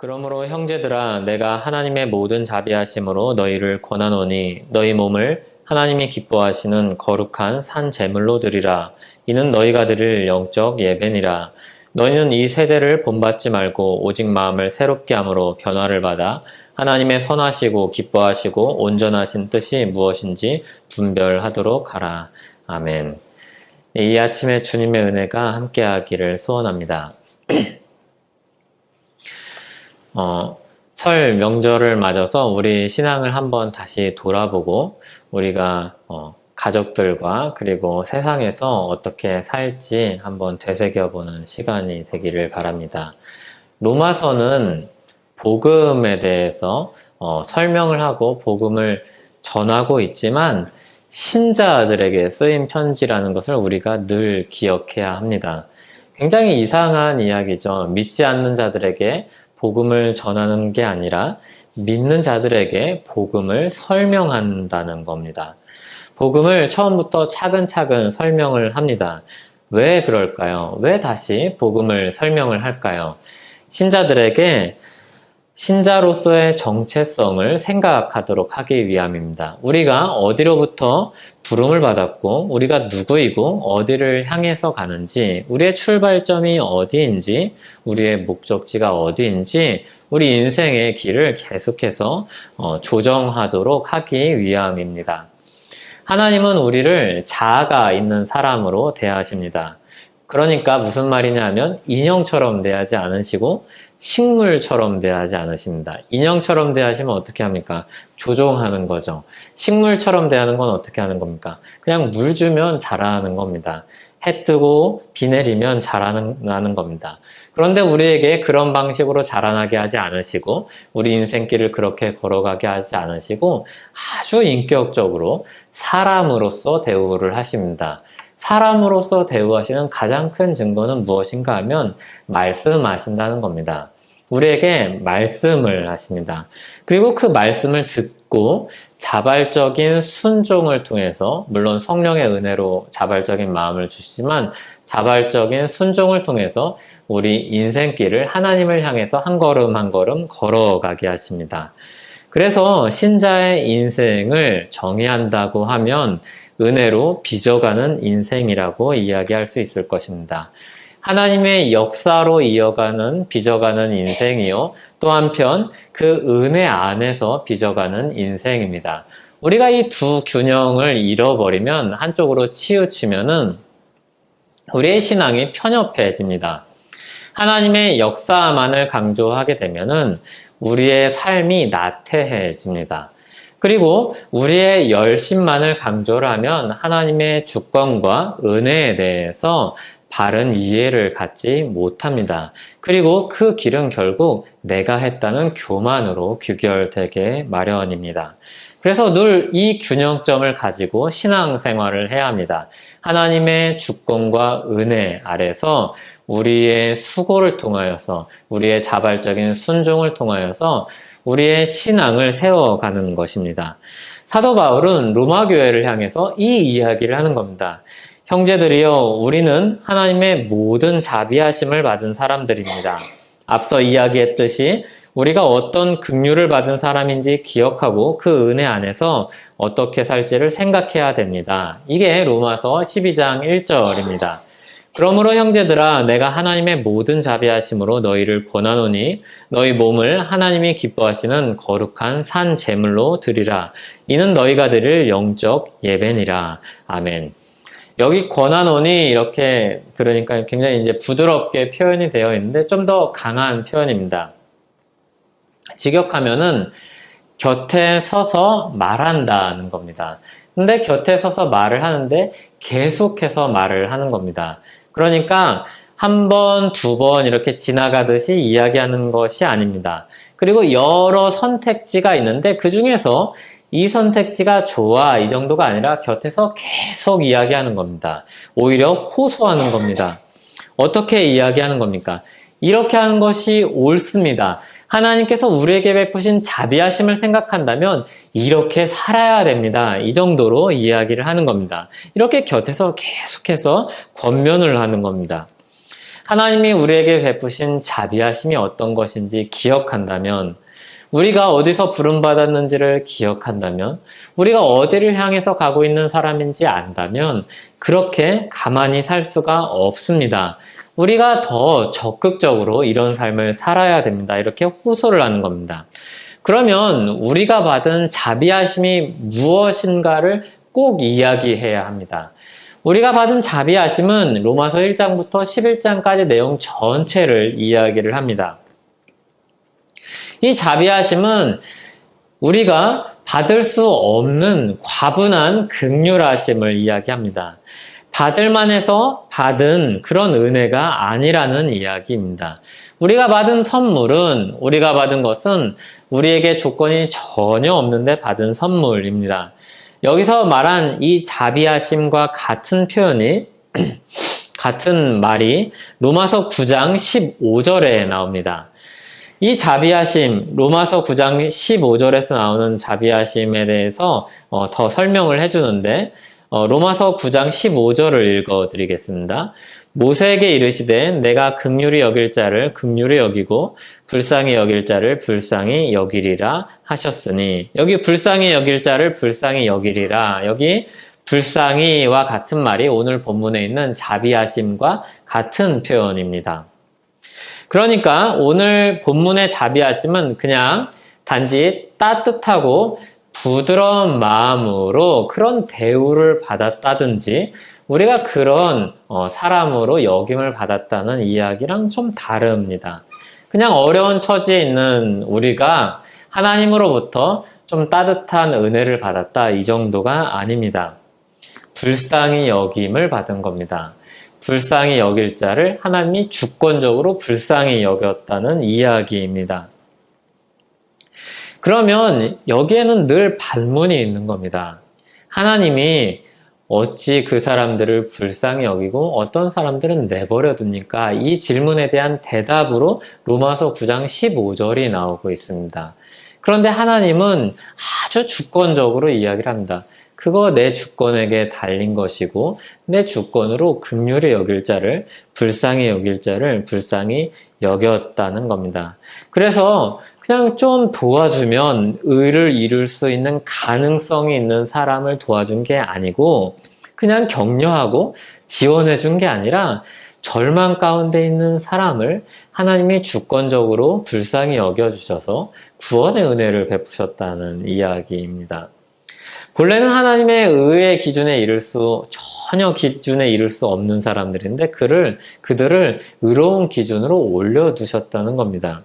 그러므로 형제들아 내가 하나님의 모든 자비하심으로 너희를 권하노니 너희 몸을 하나님이 기뻐하시는 거룩한 산 제물로 드리라. 이는 너희가 드릴 영적 예배니라. 너희는 이 세대를 본받지 말고 오직 마음을 새롭게 함으로 변화를 받아 하나님의 선하시고 기뻐하시고 온전하신 뜻이 무엇인지 분별하도록 하라. 아멘. 이 아침에 주님의 은혜가 함께하기를 소원합니다. 설 명절을 맞아서 우리 신앙을 한번 다시 돌아보고 우리가 가족들과 그리고 세상에서 어떻게 살지 한번 되새겨보는 시간이 되기를 바랍니다. 로마서는 복음에 대해서 설명을 하고 복음을 전하고 있지만 신자들에게 쓰인 편지라는 것을 우리가 늘 기억해야 합니다. 굉장히 이상한 이야기죠. 믿지 않는 자들에게 복음을 전하는 게 아니라 믿는 자들에게 복음을 설명한다는 겁니다. 복음을 처음부터 차근차근 설명을 합니다. 왜 그럴까요? 왜 다시 복음을 설명을 할까요? 신자들에게 신자로서의 정체성을 생각하도록 하기 위함입니다. 우리가 어디로부터 부름을 받았고 우리가 누구이고 어디를 향해서 가는지 우리의 출발점이 어디인지 우리의 목적지가 어디인지 우리 인생의 길을 계속해서 조정하도록 하기 위함입니다. 하나님은 우리를 자아가 있는 사람으로 대하십니다. 그러니까 무슨 말이냐면 인형처럼 대하지 않으시고 식물처럼 대하지 않으십니다. 인형처럼 대하시면 어떻게 합니까? 조종하는 거죠. 식물처럼 대하는 건 어떻게 하는 겁니까? 그냥 물 주면 자라는 겁니다. 해 뜨고 비 내리면 자라나는 겁니다. 그런데 우리에게 그런 방식으로 자라나게 하지 않으시고 우리 인생길을 그렇게 걸어가게 하지 않으시고 아주 인격적으로 사람으로서 대우를 하십니다. 사람으로서 대우하시는 가장 큰 증거는 무엇인가 하면 말씀하신다는 겁니다. 우리에게 말씀을 하십니다. 그리고 그 말씀을 듣고 자발적인 순종을 통해서 물론 성령의 은혜로 자발적인 마음을 주시지만 자발적인 순종을 통해서 우리 인생길을 하나님을 향해서 한 걸음 한 걸음 걸어가게 하십니다. 그래서 신자의 인생을 정의한다고 하면 은혜로 빚어가는 인생이라고 이야기할 수 있을 것입니다. 하나님의 역사로 이어가는 빚어가는 인생이요. 또 한편 그 은혜 안에서 빚어가는 인생입니다. 우리가 이 두 균형을 잃어버리면 한쪽으로 치우치면은 우리의 신앙이 편협해집니다. 하나님의 역사만을 강조하게 되면은 우리의 삶이 나태해집니다. 그리고 우리의 열심만을 강조를 하면 하나님의 주권과 은혜에 대해서 바른 이해를 갖지 못합니다. 그리고 그 길은 결국 내가 했다는 교만으로 귀결되게 마련입니다. 그래서 늘 이 균형점을 가지고 신앙생활을 해야 합니다. 하나님의 주권과 은혜 아래서 우리의 수고를 통하여서 우리의 자발적인 순종을 통하여서 우리의 신앙을 세워가는 것입니다. 사도 바울은 로마 교회를 향해서 이 이야기를 하는 겁니다. 형제들이여 우리는 하나님의 모든 자비하심을 받은 사람들입니다. 앞서 이야기했듯이 우리가 어떤 긍휼을 받은 사람인지 기억하고 그 은혜 안에서 어떻게 살지를 생각해야 됩니다. 이게 로마서 12장 1절입니다. 그러므로 형제들아 내가 하나님의 모든 자비하심으로 너희를 권하노니 너희 몸을 하나님이 기뻐하시는 거룩한 산 제물로 드리라. 이는 너희가 드릴 영적 예배니라. 아멘. 여기 권하노니 이렇게 들으니까 굉장히 이제 부드럽게 표현이 되어 있는데 좀 더 강한 표현입니다. 직역하면은 곁에 서서 말한다는 겁니다. 근데 곁에 서서 말을 하는데 계속해서 말을 하는 겁니다. 그러니까 한 번, 두 번 이렇게 지나가듯이 이야기하는 것이 아닙니다. 그리고 여러 선택지가 있는데 그 중에서 이 선택지가 좋아 이 정도가 아니라 곁에서 계속 이야기하는 겁니다. 오히려 호소하는 겁니다. 어떻게 이야기하는 겁니까? 이렇게 하는 것이 옳습니다. 하나님께서 우리에게 베푸신 자비하심을 생각한다면 이렇게 살아야 됩니다. 이 정도로 이야기를 하는 겁니다. 이렇게 곁에서 계속해서 권면을 하는 겁니다. 하나님이 우리에게 베푸신 자비하심이 어떤 것인지 기억한다면, 우리가 어디서 부름받았는지를 기억한다면, 우리가 어디를 향해서 가고 있는 사람인지 안다면 그렇게 가만히 살 수가 없습니다. 우리가 더 적극적으로 이런 삶을 살아야 됩니다. 이렇게 호소를 하는 겁니다. 그러면 우리가 받은 자비하심이 무엇인가를 꼭 이야기해야 합니다. 우리가 받은 자비하심은 로마서 1장부터 11장까지 내용 전체를 이야기를 합니다. 이 자비하심은 우리가 받을 수 없는 과분한 긍휼하심을 이야기합니다. 받을만 해서 받은 그런 은혜가 아니라는 이야기입니다. 우리가 받은 선물은, 우리가 받은 것은 우리에게 조건이 전혀 없는데 받은 선물입니다. 여기서 말한 이 자비하심과 같은 표현이, 같은 말이 로마서 9장 15절에 나옵니다. 이 자비하심, 로마서 9장 15절에서 나오는 자비하심에 대해서 더 설명을 해주는데, 로마서 9장 15절을 읽어드리겠습니다. 모세에게 이르시되 내가 긍휼히 여길 자를 긍휼히 여기고 불쌍히 여길 자를 불쌍히 여기리라 하셨으니, 여기 불쌍히 여길 자를 불쌍히 여기리라, 여기 불쌍히와 같은 말이 오늘 본문에 있는 자비하심과 같은 표현입니다. 그러니까 오늘 본문의 자비하심은 그냥 단지 따뜻하고 부드러운 마음으로 그런 대우를 받았다든지 우리가 그런 사람으로 여김을 받았다는 이야기랑 좀 다릅니다. 그냥 어려운 처지에 있는 우리가 하나님으로부터 좀 따뜻한 은혜를 받았다, 이 정도가 아닙니다. 불쌍히 여김을 받은 겁니다. 불쌍히 여길 자를 하나님이 주권적으로 불쌍히 여겼다는 이야기입니다. 그러면 여기에는 늘 반문이 있는 겁니다. 하나님이 어찌 그 사람들을 불쌍히 여기고 어떤 사람들은 내버려 둡니까? 이 질문에 대한 대답으로 로마서 9장 15절이 나오고 있습니다. 그런데 하나님은 아주 주권적으로 이야기를 합니다. 그거 내 주권에게 달린 것이고 내 주권으로 긍휼히 여길 자를 불쌍히 여길 자를 불쌍히 여겼다는 겁니다. 그래서 그냥 좀 도와주면 의를 이룰 수 있는 가능성이 있는 사람을 도와준 게 아니고 그냥 격려하고 지원해 준 게 아니라 절망 가운데 있는 사람을 하나님이 주권적으로 불쌍히 여겨주셔서 구원의 은혜를 베푸셨다는 이야기입니다. 본래는 하나님의 의의 기준에 전혀 기준에 이를 수 없는 사람들인데 그들을 의로운 기준으로 올려두셨다는 겁니다.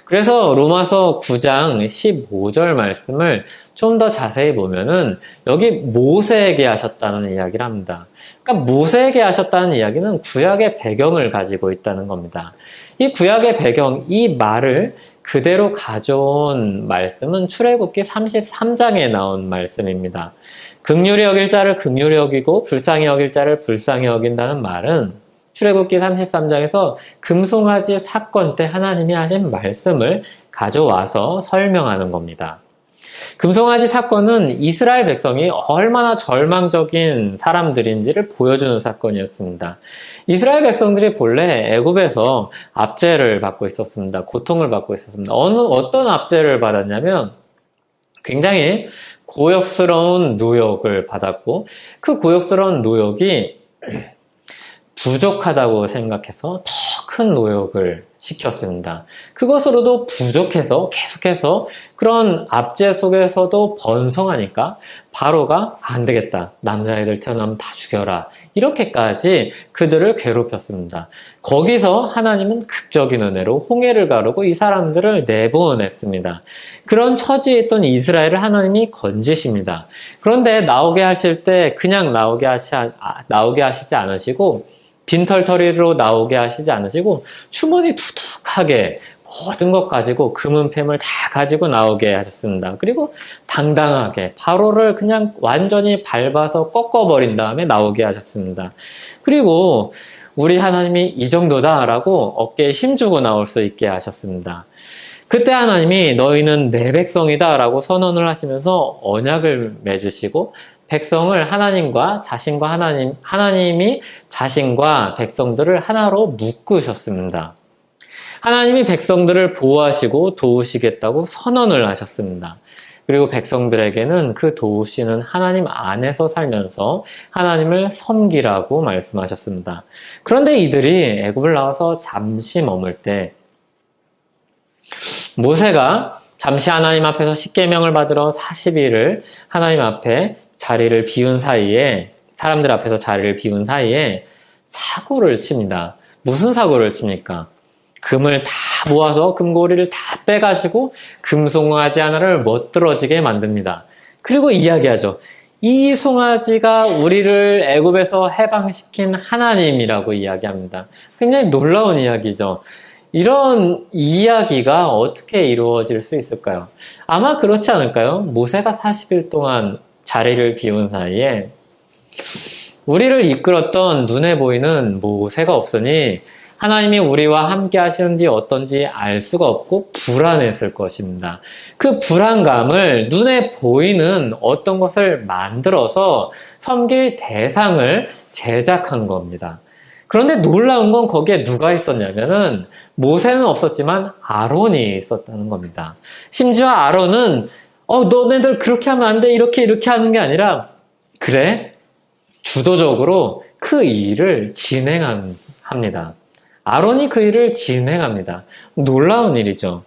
그래서 로마서 9장 15절 말씀을 좀 더 자세히 보면은 여기 모세에게 하셨다는 이야기를 합니다. 그러니까 모세에게 하셨다는 이야기는 구약의 배경을 가지고 있다는 겁니다. 이 구약의 배경, 이 말을 그대로 가져온 말씀은 출애굽기 33장에 나온 말씀입니다. 긍휼히 여길 자를 긍휼히 여기고 불쌍히 여길 자를 불쌍히 여긴다는 말은 출애굽기 33장에서 금송아지 사건 때 하나님이 하신 말씀을 가져와서 설명하는 겁니다. 금송아지 사건은 이스라엘 백성이 얼마나 절망적인 사람들인지를 보여주는 사건이었습니다. 이스라엘 백성들이 본래 애굽에서 압제를 받고 있었습니다. 고통을 받고 있었습니다. 어떤 압제를 받았냐면 굉장히 고역스러운 노역을 받았고 그 고역스러운 노역이 부족하다고 생각해서 더 큰 노역을 시켰습니다. 그것으로도 부족해서 계속해서 그런 압제 속에서도 번성하니까 바로가 안 되겠다, 남자애들 태어나면 다 죽여라, 이렇게까지 그들을 괴롭혔습니다. 거기서 하나님은 극적인 은혜로 홍해를 가르고 이 사람들을 내보냈습니다. 그런 처지에 있던 이스라엘을 하나님이 건지십니다. 그런데 나오게 하실 때 그냥 나오게 하시지 않으시고 빈털터리로 나오게 하시지 않으시고 주머니 두둑하게 모든 것 가지고 금은패물 다 가지고 나오게 하셨습니다. 그리고 당당하게 바로를 그냥 완전히 밟아서 꺾어버린 다음에 나오게 하셨습니다. 그리고 우리 하나님이 이 정도다라고 어깨에 힘주고 나올 수 있게 하셨습니다. 그때 하나님이 너희는 내 백성이다 라고 선언을 하시면서 언약을 맺으시고 백성을 하나님이 자신과 백성들을 하나로 묶으셨습니다. 하나님이 백성들을 보호하시고 도우시겠다고 선언을 하셨습니다. 그리고 백성들에게는 그 도우시는 하나님 안에서 살면서 하나님을 섬기라고 말씀하셨습니다. 그런데 이들이 애굽을 나와서 잠시 머물 때 모세가 잠시 하나님 앞에서 십계명을 받으러 40일을 하나님 앞에 자리를 비운 사이에, 사람들 앞에서 자리를 비운 사이에 사고를 칩니다. 무슨 사고를 칩니까? 금을 다 모아서 금고리를 다 빼가지고 금송아지 하나를 멋들어지게 만듭니다. 그리고 이야기하죠. 이 송아지가 우리를 애굽에서 해방시킨 하나님이라고 이야기합니다. 굉장히 놀라운 이야기죠. 이런 이야기가 어떻게 이루어질 수 있을까요? 아마 그렇지 않을까요? 모세가 40일 동안 자리를 비운 사이에 우리를 이끌었던 눈에 보이는 모세가 없으니 하나님이 우리와 함께 하시는지 어떤지 알 수가 없고 불안했을 것입니다. 그 불안감을 눈에 보이는 어떤 것을 만들어서 섬길 대상을 제작한 겁니다. 그런데 놀라운 건 거기에 누가 있었냐면은 모세는 없었지만 아론이 있었다는 겁니다. 심지어 아론은 너네들 그렇게 하면 안 돼, 이렇게 하는 게 아니라 그래? 주도적으로 그 일을 진행합니다. 아론이 그 일을 진행합니다. 놀라운 일이죠.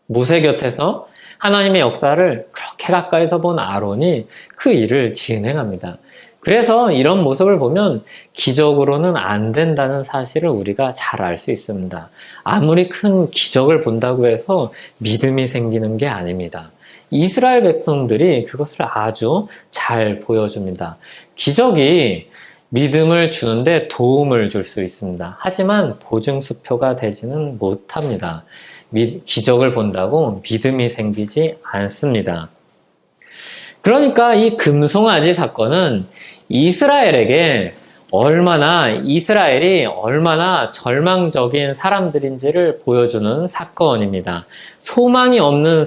모세 곁에서 하나님의 역사를 그렇게 가까이서 본 아론이 그 일을 진행합니다. 그래서 이런 모습을 보면 기적으로는 안 된다는 사실을 우리가 잘 알 수 있습니다. 아무리 큰 기적을 본다고 해서 믿음이 생기는 게 아닙니다. 이스라엘 백성들이 그것을 아주 잘 보여줍니다. 기적이 믿음을 주는데 도움을 줄 수 있습니다. 하지만 보증수표가 되지는 못합니다. 기적을 본다고 믿음이 생기지 않습니다. 그러니까 이 금송아지 사건은 이스라엘이 얼마나 절망적인 사람들인지를 보여주는 사건입니다. 소망이 없는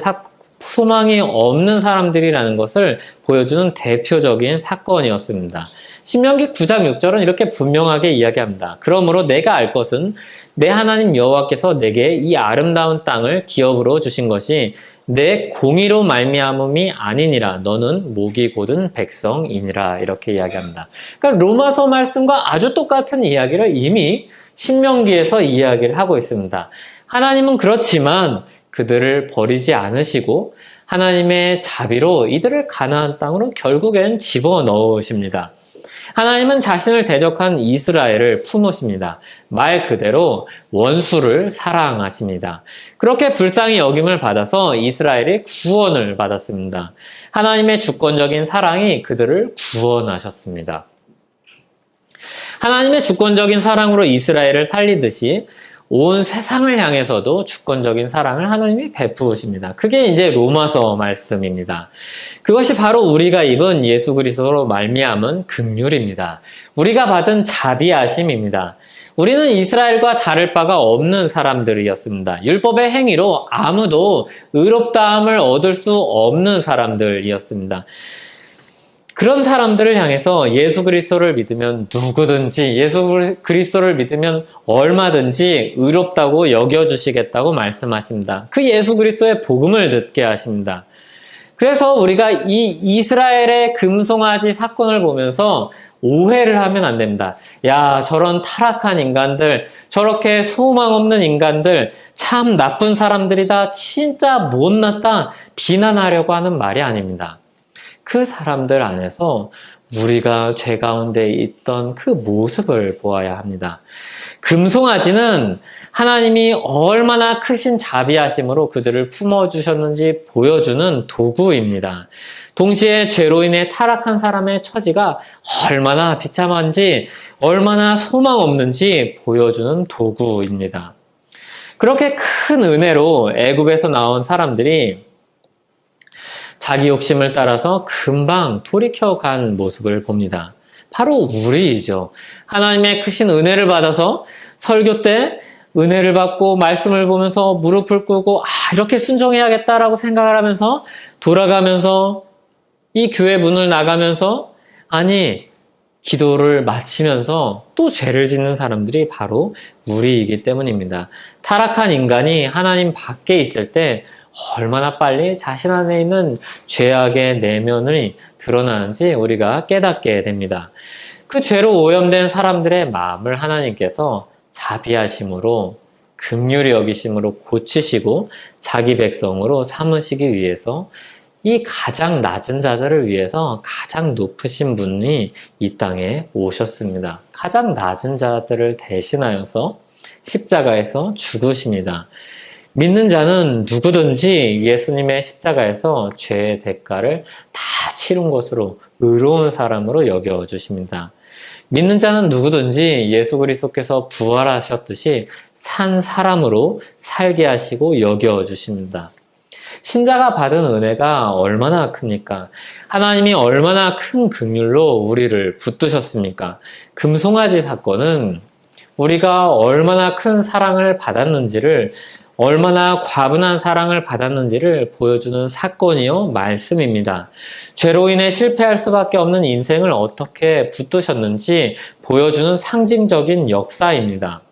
사람들이라는 것을 보여주는 대표적인 사건이었습니다. 신명기 9장 6절은 이렇게 분명하게 이야기합니다. 그러므로 내가 알 것은 내 하나님 여호와께서 내게 이 아름다운 땅을 기업으로 주신 것이 내 공의로 말미암음이 아니니라. 너는 목이 곧은 백성이니라. 이렇게 이야기합니다. 그러니까 로마서 말씀과 아주 똑같은 이야기를 이미 신명기에서 이야기를 하고 있습니다. 하나님은 그렇지만 그들을 버리지 않으시고 하나님의 자비로 이들을 가나안 땅으로 결국엔 집어넣으십니다. 하나님은 자신을 대적한 이스라엘을 품으십니다. 말 그대로 원수를 사랑하십니다. 그렇게 불쌍히 여김을 받아서 이스라엘이 구원을 받았습니다. 하나님의 주권적인 사랑이 그들을 구원하셨습니다. 하나님의 주권적인 사랑으로 이스라엘을 살리듯이 온 세상을 향해서도 주권적인 사랑을 하나님이 베푸십니다. 그게 이제 로마서 말씀입니다. 그것이 바로 우리가 입은 예수 그리스도로 말미암은 긍휼입니다. 우리가 받은 자비하심입니다. 우리는 이스라엘과 다를 바가 없는 사람들이었습니다. 율법의 행위로 아무도 의롭다함을 얻을 수 없는 사람들이었습니다. 그런 사람들을 향해서 예수 그리스도를 믿으면 누구든지, 예수 그리스도를 믿으면 얼마든지 의롭다고 여겨주시겠다고 말씀하십니다. 그 예수 그리스도의 복음을 듣게 하십니다. 그래서 우리가 이 이스라엘의 금송아지 사건을 보면서 오해를 하면 안 됩니다. 야, 저런 타락한 인간들, 저렇게 소망 없는 인간들, 참 나쁜 사람들이다, 진짜 못났다, 비난하려고 하는 말이 아닙니다. 그 사람들 안에서 우리가 죄 가운데 있던 그 모습을 보아야 합니다. 금송아지는 하나님이 얼마나 크신 자비하심으로 그들을 품어주셨는지 보여주는 도구입니다. 동시에 죄로 인해 타락한 사람의 처지가 얼마나 비참한지, 얼마나 소망 없는지 보여주는 도구입니다. 그렇게 큰 은혜로 애굽에서 나온 사람들이 자기 욕심을 따라서 금방 돌이켜간 모습을 봅니다. 바로 우리이죠. 하나님의 크신 은혜를 받아서 설교 때 은혜를 받고 말씀을 보면서 무릎을 꿇고 이렇게 순종해야겠다라고 생각을 하면서 돌아가면서 이 교회 문을 나가면서 아니 기도를 마치면서 또 죄를 짓는 사람들이 바로 우리이기 때문입니다. 타락한 인간이 하나님 밖에 있을 때 얼마나 빨리 자신 안에 있는 죄악의 내면이 드러나는지 우리가 깨닫게 됩니다. 그 죄로 오염된 사람들의 마음을 하나님께서 자비하심으로 긍휼히 여기심으로 고치시고 자기 백성으로 삼으시기 위해서 이 가장 낮은 자들을 위해서 가장 높으신 분이 이 땅에 오셨습니다. 가장 낮은 자들을 대신하여서 십자가에서 죽으십니다. 믿는 자는 누구든지 예수님의 십자가에서 죄의 대가를 다 치른 것으로 의로운 사람으로 여겨주십니다. 믿는 자는 누구든지 예수 그리스도께서 부활하셨듯이 산 사람으로 살게 하시고 여겨주십니다. 신자가 받은 은혜가 얼마나 큽니까? 하나님이 얼마나 큰 긍휼로 우리를 붙드셨습니까? 금송아지 사건은 우리가 얼마나 큰 사랑을 받았는지를, 얼마나 과분한 사랑을 받았는지를 보여주는 사건이요 말씀입니다. 죄로 인해 실패할 수밖에 없는 인생을 어떻게 붙드셨는지 보여주는 상징적인 역사입니다.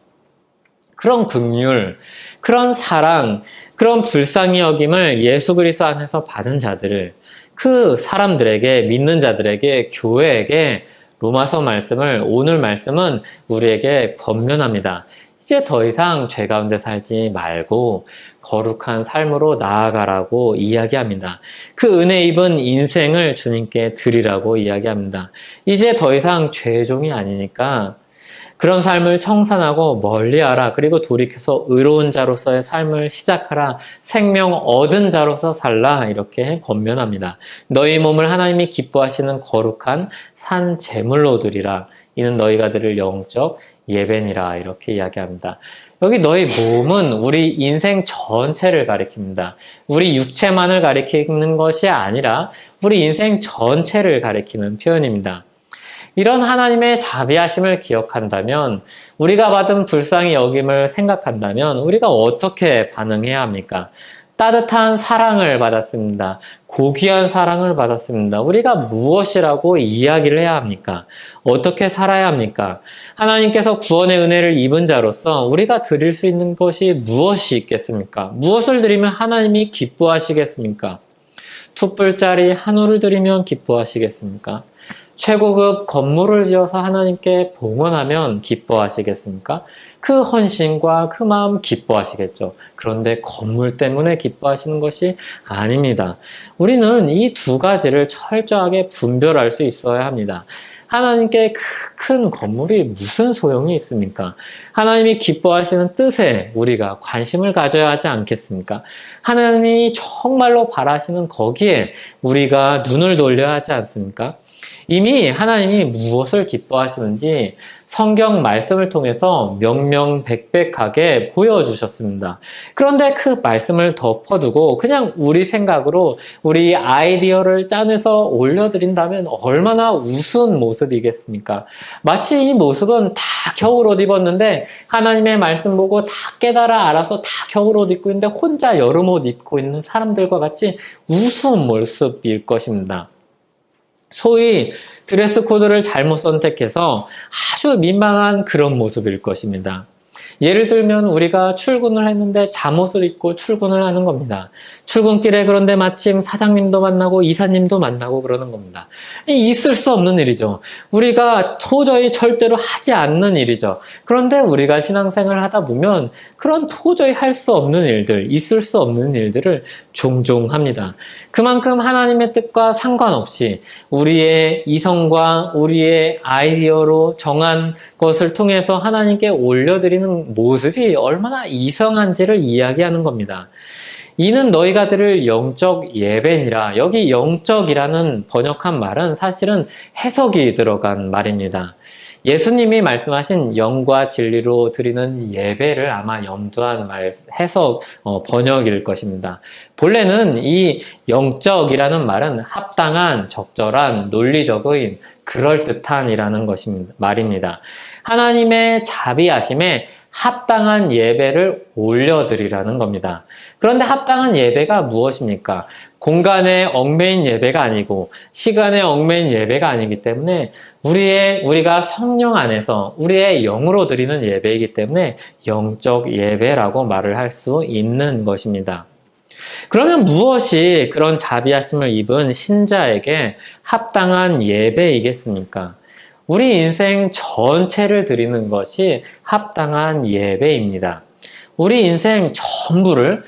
그런 긍휼, 그런 사랑, 그런 불쌍히 여김을 예수 그리스도 안에서 받은 자들을, 그 사람들에게, 믿는 자들에게, 교회에게 로마서 말씀을, 오늘 말씀은 우리에게 권면합니다. 이제 더 이상 죄 가운데 살지 말고 거룩한 삶으로 나아가라고 이야기합니다. 그 은혜 입은 인생을 주님께 드리라고 이야기합니다. 이제 더 이상 죄의 종이 아니니까 그런 삶을 청산하고 멀리하라. 그리고 돌이켜서 의로운 자로서의 삶을 시작하라. 생명 얻은 자로서 살라. 이렇게 권면합니다. 너희 몸을 하나님이 기뻐하시는 거룩한 산 제물로 드리라. 이는 너희가 드릴 영적 예배니라. 이렇게 이야기합니다. 여기 너희 몸은 우리 인생 전체를 가리킵니다. 우리 육체만을 가리키는 것이 아니라 우리 인생 전체를 가리키는 표현입니다. 이런 하나님의 자비하심을 기억한다면, 우리가 받은 불쌍히 여김을 생각한다면 우리가 어떻게 반응해야 합니까? 따뜻한 사랑을 받았습니다. 고귀한 사랑을 받았습니다. 우리가 무엇이라고 이야기를 해야 합니까? 어떻게 살아야 합니까? 하나님께서 구원의 은혜를 입은 자로서 우리가 드릴 수 있는 것이 무엇이 있겠습니까? 무엇을 드리면 하나님이 기뻐하시겠습니까? 툭불짜리 한우를 드리면 기뻐하시겠습니까? 최고급 건물을 지어서 하나님께 봉헌하면 기뻐하시겠습니까? 그 헌신과 그 마음 기뻐하시겠죠. 그런데 건물 때문에 기뻐하시는 것이 아닙니다. 우리는 이 두 가지를 철저하게 분별할 수 있어야 합니다. 하나님께 큰 건물이 무슨 소용이 있습니까? 하나님이 기뻐하시는 뜻에 우리가 관심을 가져야 하지 않겠습니까? 하나님이 정말로 바라시는 거기에 우리가 눈을 돌려야 하지 않습니까? 이미 하나님이 무엇을 기뻐하시는지 성경 말씀을 통해서 명명백백하게 보여주셨습니다. 그런데 그 말씀을 덮어두고 그냥 우리 생각으로 우리 아이디어를 짜내서 올려드린다면 얼마나 우스운 모습이겠습니까? 마치 이 모습은 다 겨울옷 입었는데 하나님의 말씀 보고 다 깨달아 알아서 다 겨울옷 입고 있는데 혼자 여름옷 입고 있는 사람들과 같이 우스운 모습일 것입니다. 소위 드레스 코드를 잘못 선택해서 아주 민망한 그런 모습일 것입니다. 예를 들면 우리가 출근을 했는데 잠옷을 입고 출근을 하는 겁니다. 출근길에 그런데 마침 사장님도 만나고 이사님도 만나고 그러는 겁니다. 있을 수 없는 일이죠. 우리가 도저히 절대로 하지 않는 일이죠. 그런데 우리가 신앙생활을 하다 보면 그런 도저히 할 수 없는 일들, 있을 수 없는 일들을 종종 합니다. 그만큼 하나님의 뜻과 상관없이 우리의 이성과 우리의 아이디어로 정한 것을 통해서 하나님께 올려드리는 모습이 얼마나 이상한지를 이야기하는 겁니다. 이는 너희가 들을 영적 예배니라. 여기 영적이라는 번역한 말은 사실은 해석이 들어간 말입니다. 예수님이 말씀하신 영과 진리로 드리는 예배를 아마 염두한 해석, 번역일 것입니다. 본래는 이 영적이라는 말은 합당한, 적절한, 논리적인, 그럴듯한이라는 말입니다. 하나님의 자비하심에 합당한 예배를 올려드리라는 겁니다. 그런데 합당한 예배가 무엇입니까? 공간에 얽매인 예배가 아니고 시간에 얽매인 예배가 아니기 때문에 우리가 성령 안에서 우리의 영으로 드리는 예배이기 때문에 영적 예배라고 말을 할 수 있는 것입니다. 그러면 무엇이 그런 자비하심을 입은 신자에게 합당한 예배이겠습니까? 우리 인생 전체를 드리는 것이 합당한 예배입니다. 우리 인생 전부를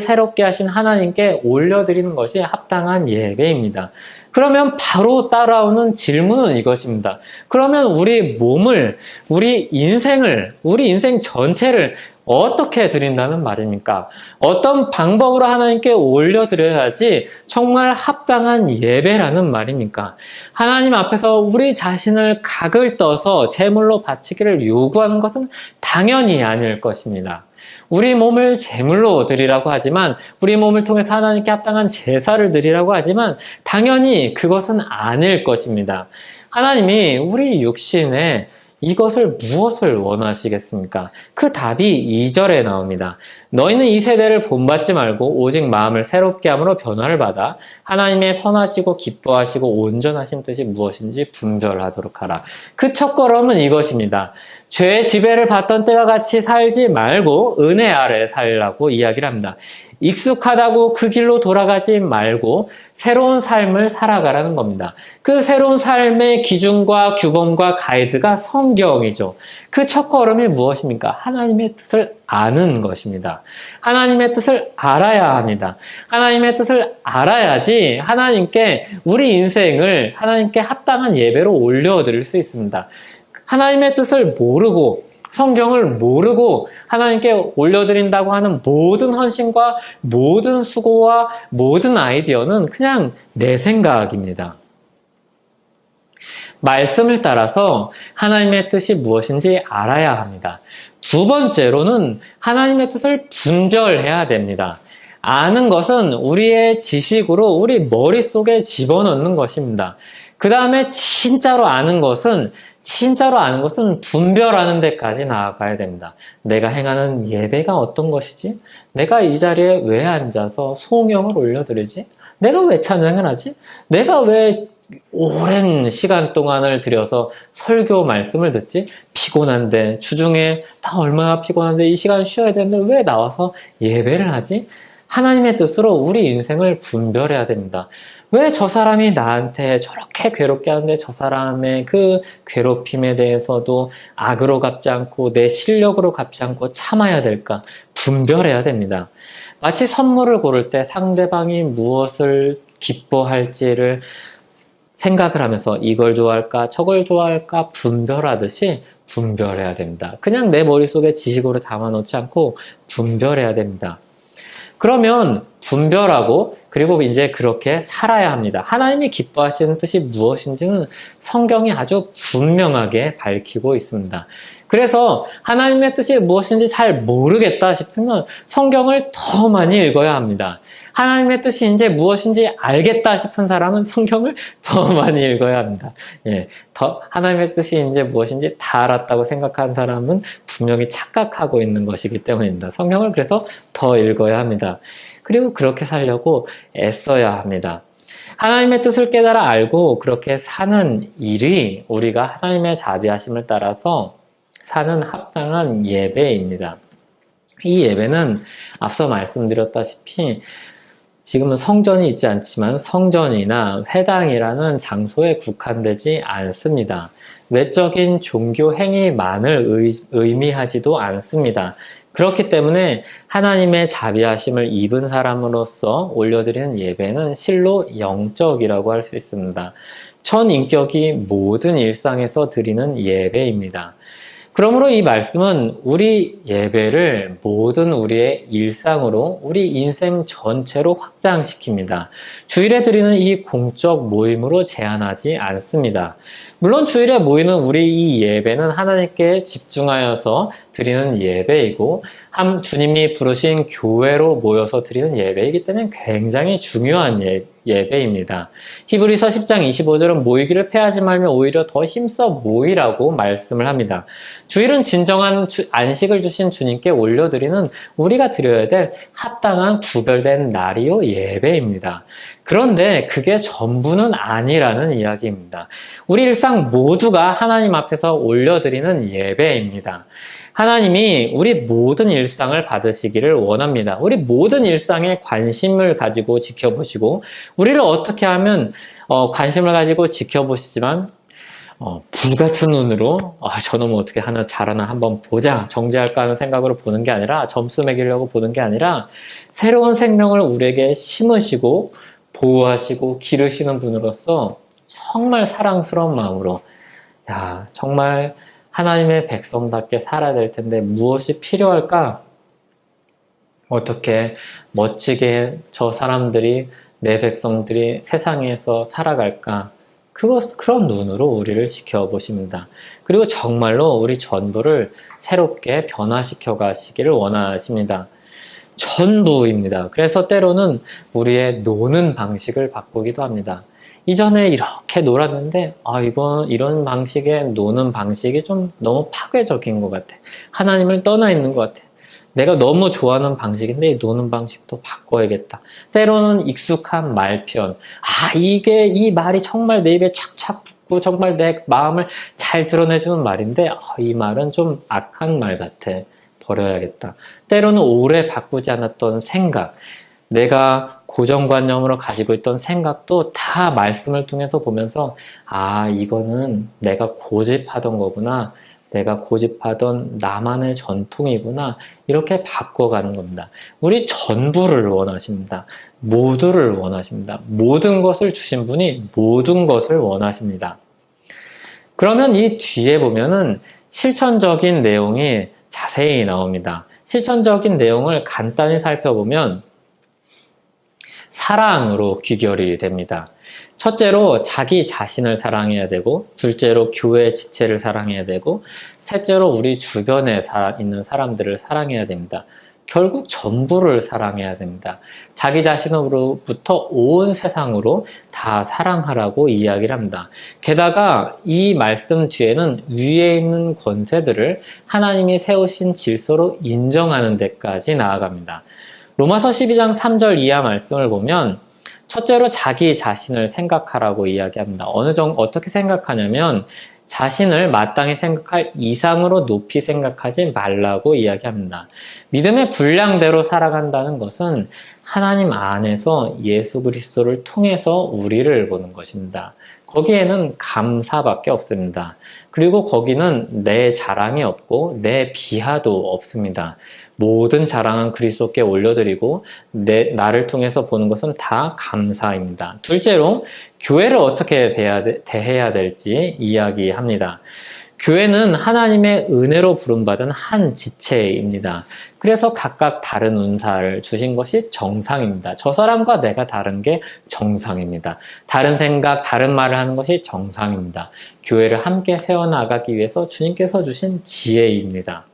새롭게 하신 하나님께 올려드리는 것이 합당한 예배입니다. 그러면 바로 따라오는 질문은 이것입니다. 그러면 우리 인생 전체를 어떻게 드린다는 말입니까? 어떤 방법으로 하나님께 올려드려야지 정말 합당한 예배라는 말입니까? 하나님 앞에서 우리 자신을 각을 떠서 제물로 바치기를 요구하는 것은 당연히 아닐 것입니다. 우리 몸을 제물로 드리라고 하지만, 우리 몸을 통해서 하나님께 합당한 제사를 드리라고 하지만 당연히 그것은 아닐 것입니다. 하나님이 우리 육신에 이것을 무엇을 원하시겠습니까? 그 답이 2절에 나옵니다. 너희는 이 세대를 본받지 말고 오직 마음을 새롭게 함으로 변화를 받아 하나님의 선하시고 기뻐하시고 온전하신 뜻이 무엇인지 분별하도록 하라. 그 첫걸음은 이것입니다. 죄의 지배를 받던 때와 같이 살지 말고 은혜 아래 살라고 이야기를 합니다. 익숙하다고 그 길로 돌아가지 말고 새로운 삶을 살아가라는 겁니다. 그 새로운 삶의 기준과 규범과 가이드가 성경이죠. 그 첫걸음이 무엇입니까? 하나님의 뜻을 아는 것입니다. 하나님의 뜻을 알아야 합니다. 하나님의 뜻을 알아야지 하나님께 우리 인생을 하나님께 합당한 예배로 올려드릴 수 있습니다. 하나님의 뜻을 모르고 성경을 모르고 하나님께 올려드린다고 하는 모든 헌신과 모든 수고와 모든 아이디어는 그냥 내 생각입니다. 말씀을 따라서 하나님의 뜻이 무엇인지 알아야 합니다. 두 번째로는 하나님의 뜻을 분별해야 됩니다. 아는 것은 우리의 지식으로 우리 머릿속에 집어넣는 것입니다. 그 다음에 진짜로 아는 것은 분별하는 데까지 나아가야 됩니다. 내가 행하는 예배가 어떤 것이지? 내가 이 자리에 왜 앉아서 송영을 올려드리지? 내가 왜 찬양을 하지? 내가 왜 오랜 시간 동안을 들여서 설교 말씀을 듣지? 피곤한데, 주중에 나 얼마나 피곤한데 이 시간 쉬어야 되는데 왜 나와서 예배를 하지? 하나님의 뜻으로 우리 인생을 분별해야 됩니다. 왜 저 사람이 나한테 저렇게 괴롭게 하는데 저 사람의 그 괴롭힘에 대해서도 악으로 갚지 않고 내 실력으로 갚지 않고 참아야 될까? 분별해야 됩니다. 마치 선물을 고를 때 상대방이 무엇을 기뻐할지를 생각을 하면서 이걸 좋아할까 저걸 좋아할까 분별하듯이 분별해야 됩니다. 그냥 내 머릿속에 지식으로 담아놓지 않고 분별해야 됩니다. 그러면 분별하고 그리고 이제 그렇게 살아야 합니다. 하나님이 기뻐하시는 뜻이 무엇인지는 성경이 아주 분명하게 밝히고 있습니다. 그래서 하나님의 뜻이 무엇인지 잘 모르겠다 싶으면 성경을 더 많이 읽어야 합니다. 하나님의 뜻이 이제 무엇인지 알겠다 싶은 사람은 성경을 더 많이 읽어야 합니다. 하나님의 뜻이 이제 무엇인지 다 알았다고 생각하는 사람은 분명히 착각하고 있는 것이기 때문입니다. 성경을 그래서 더 읽어야 합니다. 그리고 그렇게 살려고 애써야 합니다. 하나님의 뜻을 깨달아 알고 그렇게 사는 일이 우리가 하나님의 자비하심을 따라서 사는 합당한 예배입니다. 이 예배는 앞서 말씀드렸다시피 지금은 성전이 있지 않지만 성전이나 회당이라는 장소에 국한되지 않습니다. 외적인 종교 행위만을 의미하지도 않습니다. 그렇기 때문에 하나님의 자비하심을 입은 사람으로서 올려드리는 예배는 실로 영적이라고 할 수 있습니다. 전인격이 모든 일상에서 드리는 예배입니다. 그러므로 이 말씀은 우리 예배를 모든 우리의 일상으로 우리 인생 전체로 확장시킵니다. 주일에 드리는 이 공적 모임으로 제한하지 않습니다. 물론 주일에 모이는 우리 이 예배는 하나님께 집중하여서 드리는 예배이고 주님이 부르신 교회로 모여서 드리는 예배이기 때문에 굉장히 중요한 예배입니다. 히브리서 10장 25절은 모이기를 패하지 말며 오히려 더 힘써 모이라고 말씀을 합니다. 주일은 진정한 안식을 주신 주님께 올려드리는 우리가 드려야 될 합당한 구별된 날이요 예배입니다. 그런데 그게 전부는 아니라는 이야기입니다. 우리 일상 모두가 하나님 앞에서 올려드리는 예배입니다. 하나님이 우리 모든 일상을 받으시기를 원합니다. 우리 모든 일상에 관심을 가지고 지켜보시고 우리를 어떻게 하면 관심을 가지고 지켜보시지만 불같은 눈으로 저놈 어떻게 하나 잘하나 한번 보자 정지할까 하는 생각으로 보는 게 아니라 점수 매기려고 보는 게 아니라 새로운 생명을 우리에게 심으시고 보호하시고 기르시는 분으로서 정말 사랑스러운 마음으로 정말 하나님의 백성답게 살아야 될 텐데 무엇이 필요할까? 어떻게 멋지게 저 사람들이 내 백성들이 세상에서 살아갈까? 그런 눈으로 우리를 지켜보십니다. 그리고 정말로 우리 전부를 새롭게 변화시켜 가시기를 원하십니다. 전부입니다. 그래서 때로는 우리의 노는 방식을 바꾸기도 합니다. 이전에 이렇게 놀았는데 이런 방식의 노는 방식이 좀 너무 파괴적인 것 같아. 하나님을 떠나 있는 것 같아. 내가 너무 좋아하는 방식인데 이 노는 방식도 바꿔야겠다. 때로는 익숙한 말편. 이 말이 정말 내 입에 착착 붙고 정말 내 마음을 잘 드러내주는 말인데 이 말은 좀 악한 말 같아. 버려야겠다. 때로는 오래 바꾸지 않았던 생각. 내가 고정관념으로 가지고 있던 생각도 다 말씀을 통해서 보면서 이거는 내가 고집하던 거구나. 내가 고집하던 나만의 전통이구나. 이렇게 바꿔가는 겁니다. 우리 전부를 원하십니다. 모두를 원하십니다. 모든 것을 주신 분이 모든 것을 원하십니다. 그러면 이 뒤에 보면은 실천적인 내용이 자세히 나옵니다. 실천적인 내용을 간단히 살펴보면 사랑으로 귀결이 됩니다. 첫째로 자기 자신을 사랑해야 되고, 둘째로 교회 지체를 사랑해야 되고, 셋째로 우리 주변에 있는 사람들을 사랑해야 됩니다. 결국 전부를 사랑해야 됩니다. 자기 자신으로부터 온 세상으로 다 사랑하라고 이야기를 합니다. 게다가 이 말씀 뒤에는 위에 있는 권세들을 하나님이 세우신 질서로 인정하는 데까지 나아갑니다. 로마서 12장 3절 이하 말씀을 보면 첫째로 자기 자신을 생각하라고 이야기합니다. 어떻게 생각하냐면 자신을 마땅히 생각할 이상으로 높이 생각하지 말라고 이야기합니다. 믿음의 분량대로 살아간다는 것은 하나님 안에서 예수 그리스도를 통해서 우리를 보는 것입니다. 거기에는 감사밖에 없습니다. 그리고 거기는 내 자랑이 없고 내 비하도 없습니다. 모든 자랑은 그리스도께 올려드리고 나를 통해서 보는 것은 다 감사입니다. 둘째로 교회를 어떻게 대해야 될지 이야기합니다. 교회는 하나님의 은혜로 부름받은 한 지체입니다. 그래서 각각 다른 은사를 주신 것이 정상입니다. 저 사람과 내가 다른 게 정상입니다. 다른 생각, 다른 말을 하는 것이 정상입니다. 교회를 함께 세워나가기 위해서 주님께서 주신 지혜입니다.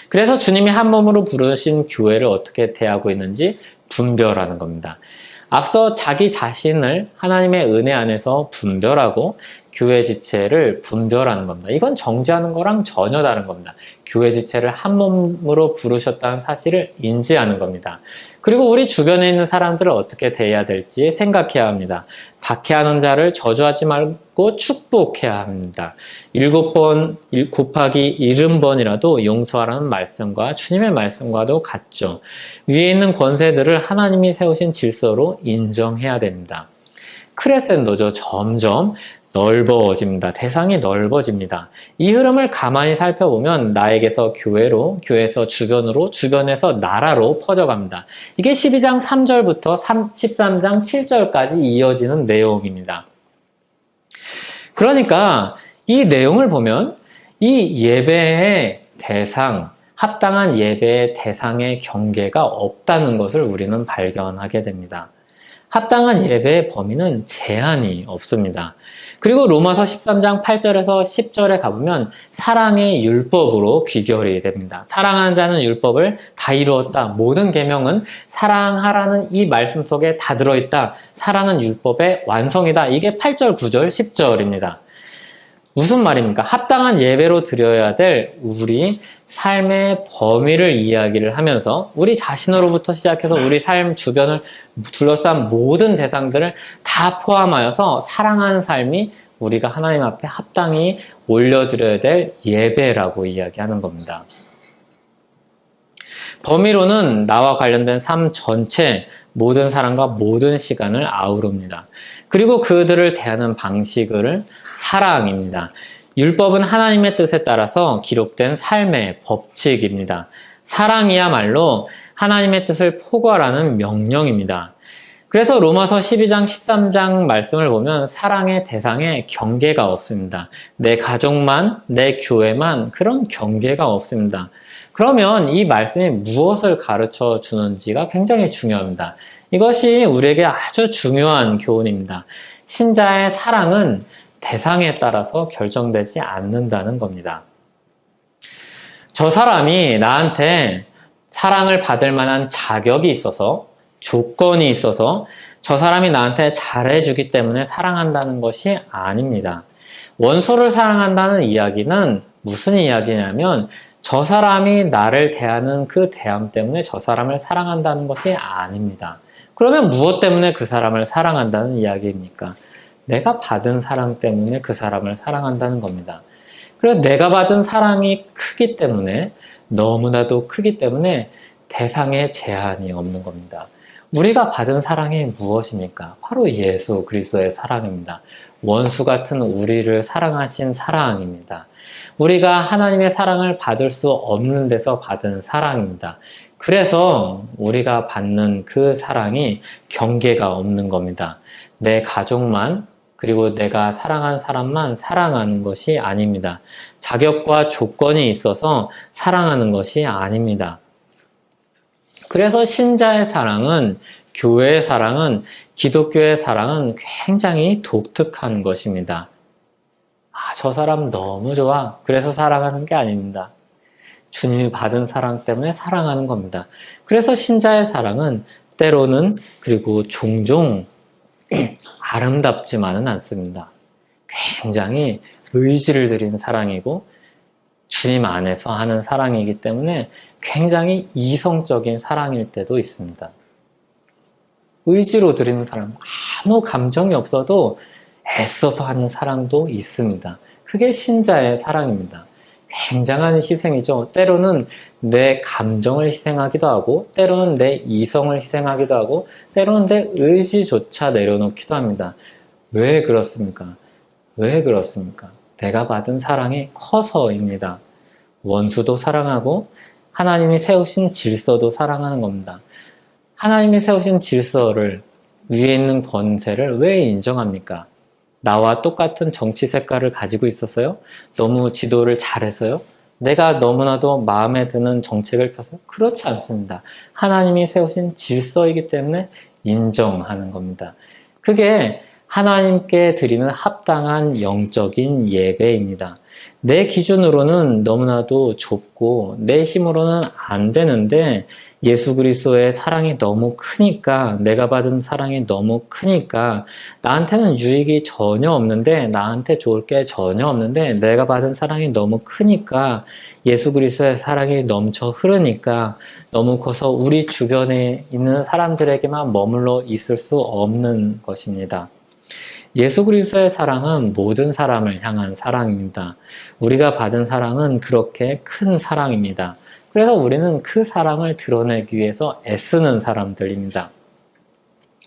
그래서 주님이 한 몸으로 부르신 교회를 어떻게 대하고 있는지 분별하는 겁니다. 앞서 자기 자신을 하나님의 은혜 안에서 분별하고 교회 지체를 분별하는 겁니다. 이건 정죄하는 거랑 전혀 다른 겁니다. 교회 지체를 한 몸으로 부르셨다는 사실을 인지하는 겁니다. 그리고 우리 주변에 있는 사람들을 어떻게 대해야 될지 생각해야 합니다. 박해하는 자를 저주하지 말고 축복해야 합니다. 7번 곱하기 70번이라도 용서하라는 말씀과 주님의 말씀과도 같죠. 위에 있는 권세들을 하나님이 세우신 질서로 인정해야 됩니다. 크레센도죠. 점점 넓어집니다. 대상이 넓어집니다. 이 흐름을 가만히 살펴보면 나에게서 교회로, 교회에서 주변으로, 주변에서 나라로 퍼져갑니다. 이게 12장 3절부터 13장 7절까지 이어지는 내용입니다. 그러니까 이 내용을 보면 이 예배의 대상, 합당한 예배의 대상의 경계가 없다는 것을 우리는 발견하게 됩니다. 합당한 예배의 범위는 제한이 없습니다. 그리고 로마서 13장 8절에서 10절에 가보면 사랑의 율법으로 귀결이 됩니다. 사랑하는 자는 율법을 다 이루었다. 모든 계명은 사랑하라는 이 말씀 속에 다 들어있다. 사랑은 율법의 완성이다. 이게 8절, 9절, 10절입니다. 무슨 말입니까? 합당한 예배로 드려야 될 우리 삶의 범위를 이야기를 하면서 우리 자신으로부터 시작해서 우리 삶 주변을 둘러싼 모든 대상들을 다 포함하여서 사랑하는 삶이 우리가 하나님 앞에 합당히 올려드려야 될 예배라고 이야기하는 겁니다. 범위로는 나와 관련된 삶 전체, 모든 사람과 모든 시간을 아우릅니다. 그리고 그들을 대하는 방식을 사랑입니다. 율법은 하나님의 뜻에 따라서 기록된 삶의 법칙입니다. 사랑이야말로 하나님의 뜻을 포괄하는 명령입니다. 그래서 로마서 12장, 13장 말씀을 보면 사랑의 대상에 경계가 없습니다. 내 가족만, 내 교회만 그런 경계가 없습니다. 그러면 이 말씀이 무엇을 가르쳐 주는지가 굉장히 중요합니다. 이것이 우리에게 아주 중요한 교훈입니다. 신자의 사랑은 대상에 따라서 결정되지 않는다는 겁니다. 저 사람이 나한테 사랑을 받을 만한 자격이 있어서, 조건이 있어서 저 사람이 나한테 잘해주기 때문에 사랑한다는 것이 아닙니다. 원수를 사랑한다는 이야기는 무슨 이야기냐면 저 사람이 나를 대하는 그 대함 때문에 저 사람을 사랑한다는 것이 아닙니다. 그러면 무엇 때문에 그 사람을 사랑한다는 이야기입니까? 내가 받은 사랑 때문에 그 사람을 사랑한다는 겁니다. 그래서 내가 받은 사랑이 크기 때문에, 너무나도 크기 때문에 대상에 제한이 없는 겁니다. 우리가 받은 사랑이 무엇입니까? 바로 예수 그리스도의 사랑입니다. 원수 같은 우리를 사랑하신 사랑입니다. 우리가 하나님의 사랑을 받을 수 없는 데서 받은 사랑입니다. 그래서 우리가 받는 그 사랑이 경계가 없는 겁니다. 내 가족만, 그리고 내가 사랑한 사람만 사랑하는 것이 아닙니다. 자격과 조건이 있어서 사랑하는 것이 아닙니다. 그래서 신자의 사랑은, 교회의 사랑은, 기독교의 사랑은 굉장히 독특한 것입니다. 저 사람 너무 좋아. 그래서 사랑하는 게 아닙니다. 주님이 받은 사랑 때문에 사랑하는 겁니다. 그래서 신자의 사랑은 때로는, 그리고 종종 아름답지만은 않습니다. 굉장히 의지를 들인 사랑이고 주님 안에서 하는 사랑이기 때문에 굉장히 이성적인 사랑일 때도 있습니다. 의지로 드리는 사랑, 아무 감정이 없어도 애써서 하는 사랑도 있습니다. 그게 신자의 사랑입니다. 굉장한 희생이죠. 때로는 내 감정을 희생하기도 하고, 때로는 내 이성을 희생하기도 하고, 때로는 내 의지조차 내려놓기도 합니다. 왜 그렇습니까? 왜 그렇습니까? 내가 받은 사랑이 커서입니다. 원수도 사랑하고 하나님이 세우신 질서도 사랑하는 겁니다. 하나님이 세우신 질서를, 위에 있는 권세를 왜 인정합니까? 나와 똑같은 정치 색깔을 가지고 있어서요? 너무 지도를 잘해서요? 내가 너무나도 마음에 드는 정책을 펴서? 그렇지 않습니다. 하나님이 세우신 질서이기 때문에 인정하는 겁니다. 그게 하나님께 드리는 합당한 영적인 예배입니다. 내 기준으로는 너무나도 좁고 내 힘으로는 안 되는데 예수 그리스도의 사랑이 너무 크니까, 내가 받은 사랑이 너무 크니까, 나한테는 유익이 전혀 없는데, 나한테 좋을 게 전혀 없는데, 내가 받은 사랑이 너무 크니까, 예수 그리스도의 사랑이 넘쳐 흐르니까, 너무 커서 우리 주변에 있는 사람들에게만 머물러 있을 수 없는 것입니다. 예수 그리스도의 사랑은 모든 사람을 향한 사랑입니다. 우리가 받은 사랑은 그렇게 큰 사랑입니다. 그래서 우리는 그 사랑을 드러내기 위해서 애쓰는 사람들입니다.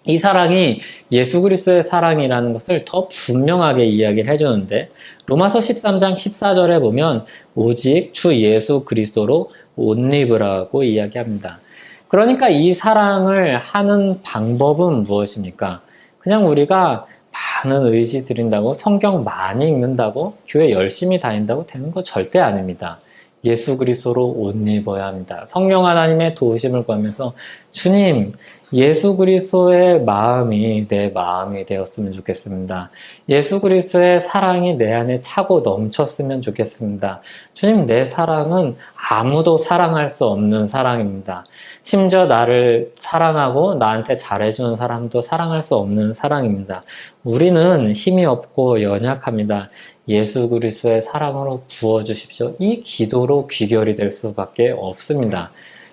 이 사랑이 예수 그리스도의 사랑이라는 것을 더 분명하게 이야기를 해주는데, 로마서 13장 14절에 보면 오직 주 예수 그리스도로 옷 입으라고 이야기합니다. 그러니까 이 사랑을 하는 방법은 무엇입니까? 그냥 우리가 많은 의지 드린다고, 성경 많이 읽는다고, 교회 열심히 다닌다고 되는 거 절대 아닙니다. 예수 그리스도로 옷 입어야 합니다. 성령 하나님의 도우심을 구하면서 주님, 예수 그리스도의 마음이 내 마음이 되었으면 좋겠습니다. 예수 그리스도의 사랑이 내 안에 차고 넘쳤으면 좋겠습니다. 주님, 내 사랑은 아무도 사랑할 수 없는 사랑입니다. 심지어 나를 사랑하고 나한테 잘해주는 사람도 사랑할 수 없는 사랑입니다. 우리는 힘이 없고 연약합니다. 예수 그리스도의 사랑으로 부어주십시오. 이 기도로 귀결이 될 수밖에 없습니다.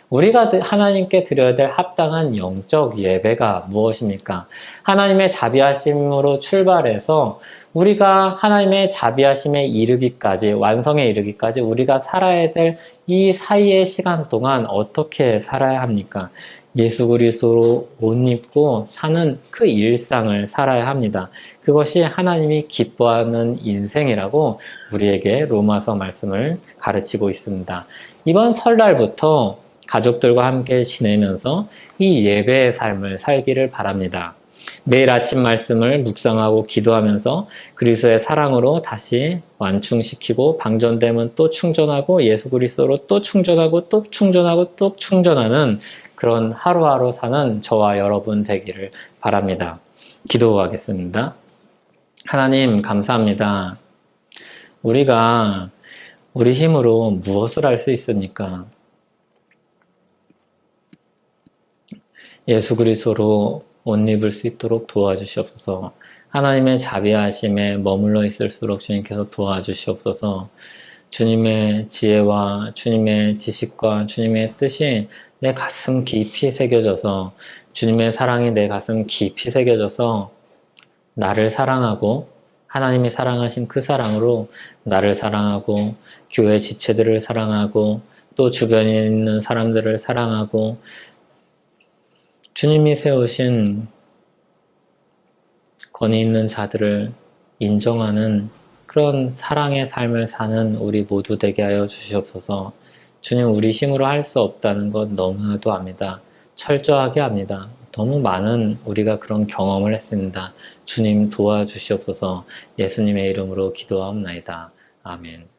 우리가 하나님께 드려야 될 합당한 영적 예배가 무엇입니까? 하나님의 자비하심으로 출발해서 우리가 하나님의 자비하심에 이르기까지, 완성에 이르기까지 우리가 살아야 될 이 사이의 시간 동안 어떻게 살아야 합니까? 예수 그리스도로 옷 입고 사는 그 일상을 살아야 합니다. 그것이 하나님이 기뻐하는 인생이라고 우리에게 로마서 말씀을 가르치고 있습니다. 이번 설날부터 가족들과 함께 지내면서 이 예배의 삶을 살기를 바랍니다. 매일 아침 말씀을 묵상하고 기도하면서 그리스도의 사랑으로 다시 완충시키고 방전되면 또 충전하고 예수 그리스도로 또 충전하고 또 충전하고 또 충전하는 그런 하루하루 사는 저와 여러분 되기를 바랍니다. 기도하겠습니다. 하나님 감사합니다. 우리가 우리 힘으로 무엇을 할 수 있습니까? 예수 그리스도로 옷 입을 수 있도록 도와주시옵소서. 하나님의 자비하심에 머물러 있을수록 주님께서 도와주시옵소서. 주님의 지혜와 주님의 지식과 주님의 뜻이 내 가슴 깊이 새겨져서 주님의 사랑이 내 가슴 깊이 새겨져서 나를 사랑하고 하나님이 사랑하신 그 사랑으로 나를 사랑하고 교회 지체들을 사랑하고 또 주변에 있는 사람들을 사랑하고 주님이 세우신 권위 있는 자들을 인정하는 그런 사랑의 삶을 사는 우리 모두 되게 하여 주시옵소서. 주님, 우리 힘으로 할 수 없다는 것 너무나도 압니다. 철저하게 압니다. 너무 많은 우리가 그런 경험을 했습니다. 주님 도와주시옵소서. 예수님의 이름으로 기도하옵나이다. 아멘.